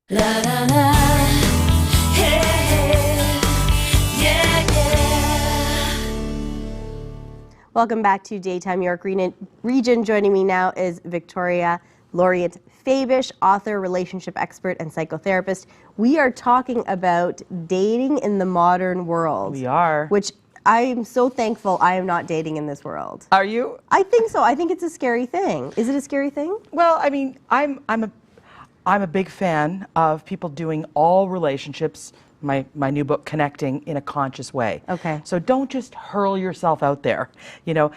La la la, hey, hey, yeah, yeah. Welcome back to Daytime York Region. Joining me now is Victoria Lorient-Faibish, author, relationship expert, and psychotherapist. We are talking about dating in the modern world. We are. Which I am so thankful I am not dating in this world. Are you? I think so. I think it's a scary thing. Is it a scary thing? Well, I mean, I'm a big fan of people doing all relationships, my new book, Connecting, in a conscious way. Okay. So don't just hurl yourself out there. You know,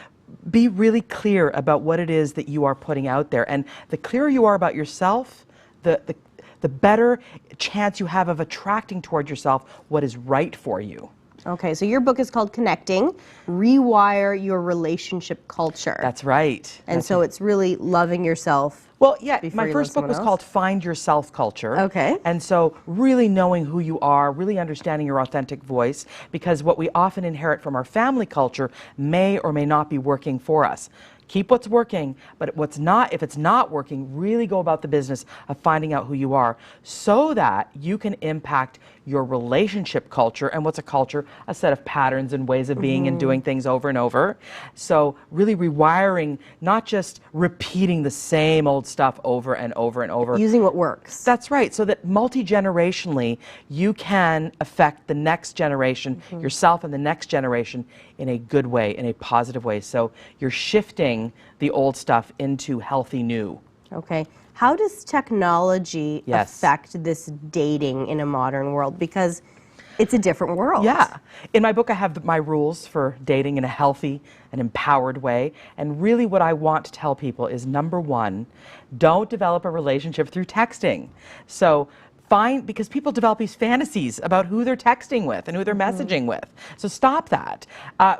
be really clear about what it is that you are putting out there. And the clearer you are about yourself, the better chance you have of attracting toward yourself what is right for you. Okay, so your book is called Connecting, Rewire Your Relationship Culture. That's right. And so it's really loving yourself. Well, yeah, before my you first love book was someone called else? Find Yourself Culture. Okay. And so really knowing who you are, really understanding your authentic voice, because what we often inherit from our family culture may or may not be working for us. Keep what's working, but if it's not working, really go about the business of finding out who you are so that you can impact your relationship culture. And what's a culture? A set of patterns and ways of being and doing things over and over. So really rewiring, not just repeating the same old stuff over and over and over. Using what works. That's right, so that multi-generationally you can affect the next generation, yourself and the next generation, in a good way, in a positive way. So you're shifting the old stuff into healthy new. Okay. How does technology Yes. affect this dating in a modern world? Because it's a different world. Yeah. In my book, I have my rules for dating in a healthy and empowered way. And really what I want to tell people is, number one, don't develop a relationship through texting. So because people develop these fantasies about who they're texting with and who they're messaging with. So stop that.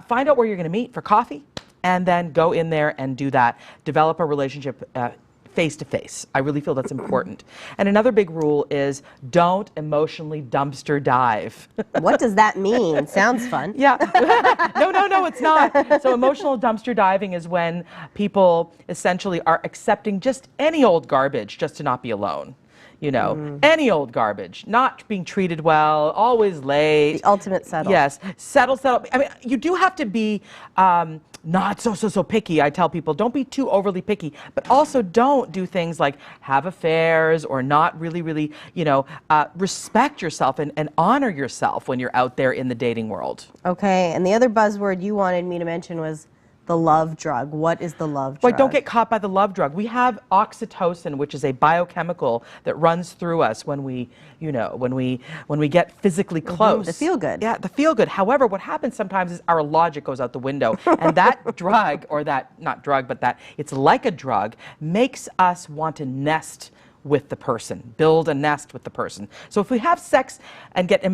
Find out where you're going to meet for coffee, and then go in there and do that. Develop a relationship face-to-face. I really feel that's important. And another big rule is don't emotionally dumpster dive. What does that mean? Sounds fun. Yeah. No, it's not. So emotional dumpster diving is when people essentially are accepting just any old garbage just to not be alone. You know, any old garbage, not being treated well, always late. The ultimate settle. Yes, settle. I mean, you do have to be not so picky. I tell people, don't be too overly picky, but also don't do things like have affairs or not really, respect yourself and honor yourself when you're out there in the dating world. Okay, and the other buzzword you wanted me to mention was the love drug. What is the love drug? Well, don't get caught by the love drug. We have oxytocin, which is a biochemical that runs through us when we get physically close. The feel good. Yeah, the feel good. However, what happens sometimes is our logic goes out the window, and that drug, or that, not drug, but that it's like a drug, makes us want to nest with the person, build a nest with the person. So if we have sex and get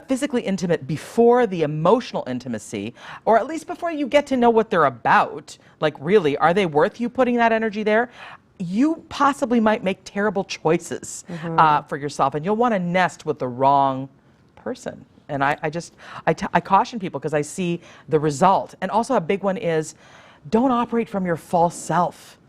physically intimate before the emotional intimacy, or at least before you get to know what they're about, like really, are they worth you putting that energy there? You possibly might make terrible choices for yourself, and you'll want to nest with the wrong person. And I caution people because I see the result. And also a big one is, don't operate from your false self.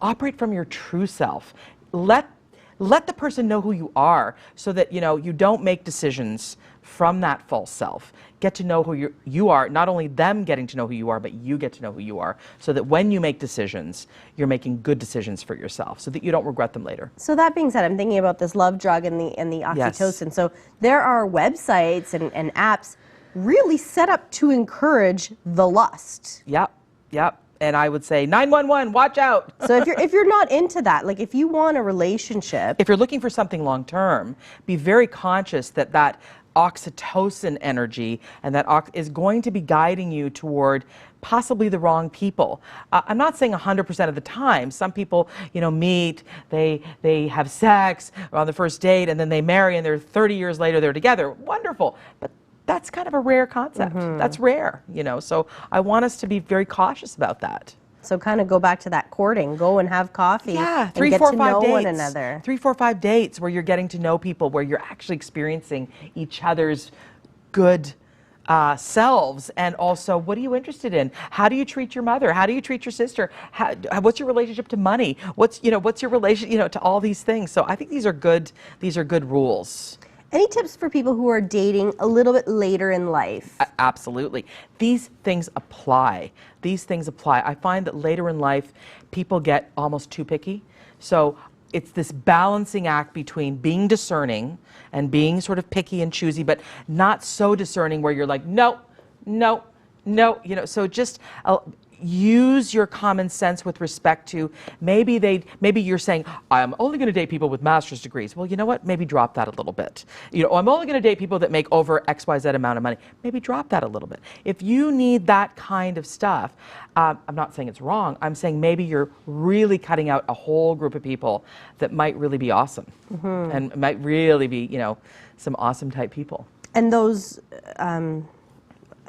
Operate from your true self. Let the person know who you are so that you don't make decisions from that false self. Get to know who you are, not only them getting to know who you are, but you get to know who you are, so that when you make decisions, you're making good decisions for yourself so that you don't regret them later. So that being said, I'm thinking about this love drug and the oxytocin. Yes. So there are websites and apps really set up to encourage the lust. Yep. And I would say 911, watch out. So if you're not into that, like if you want a relationship, If you're looking for something long term, be very conscious that oxytocin energy and that is going to be guiding you toward possibly the wrong people. I'm not saying 100% of the time. Some people, meet, they have sex on the first date, and then they marry, and they're 30 years later they're together. Wonderful. But that's kind of a rare concept. That's rare, so I want us to be very cautious about that. so kind of go back to that courting, go and have coffee, Yeah, and 3, get 4, to 5 know dates. one another. 3, 4, 5 dates where you're getting to know people, where you're actually experiencing each other's good selves, and also what are you interested in? How do you treat your mother? How do you treat your sister? What's your relationship to money? What's your relation to all these things? So I think these are good rules. Any tips for people who are dating a little bit later in life? Absolutely. These things apply. These things apply. I find that later in life, people get almost too picky. So it's this balancing act between being discerning and being sort of picky and choosy, but not so discerning where you're like, no, no, no. So just use your common sense with respect to maybe you're saying, I'm only going to date people with master's degrees. Well, you know what? Maybe drop that a little bit. I'm only going to date people that make over XYZ amount of money. Maybe drop that a little bit. If you need that kind of stuff, I'm not saying it's wrong. I'm saying maybe you're really cutting out a whole group of people that might really be awesome and might really be, some awesome type people. And those,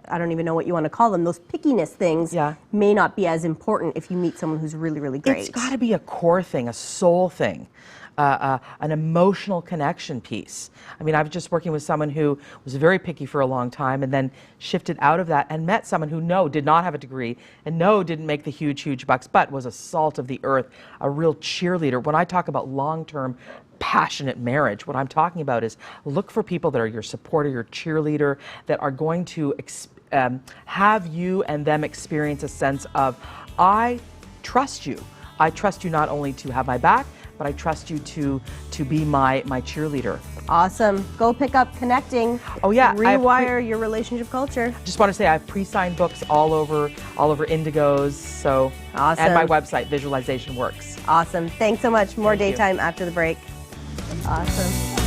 I don't even know what you want to call them, those pickiness things may not be as important if you meet someone who's really, really great. It's got to be a core thing, a soul thing, an emotional connection piece. I mean, I was just working with someone who was very picky for a long time and then shifted out of that and met someone who, did not have a degree and didn't make the huge bucks, but was a salt of the earth, a real cheerleader. When I talk about long-term passionate marriage, what I'm talking about is look for people that are your supporter, your cheerleader, that are going to have you and them experience a sense of, I trust you. I trust you not only to have my back, but I trust you to be my cheerleader. Awesome. Go pick up Connecting. Oh yeah. Rewire your relationship culture. Just want to say I have pre-signed books all over Indigo's. So awesome. And my website, Visualization Works. Awesome. Thanks so much. More Thank you. Daytime after the break. Awesome.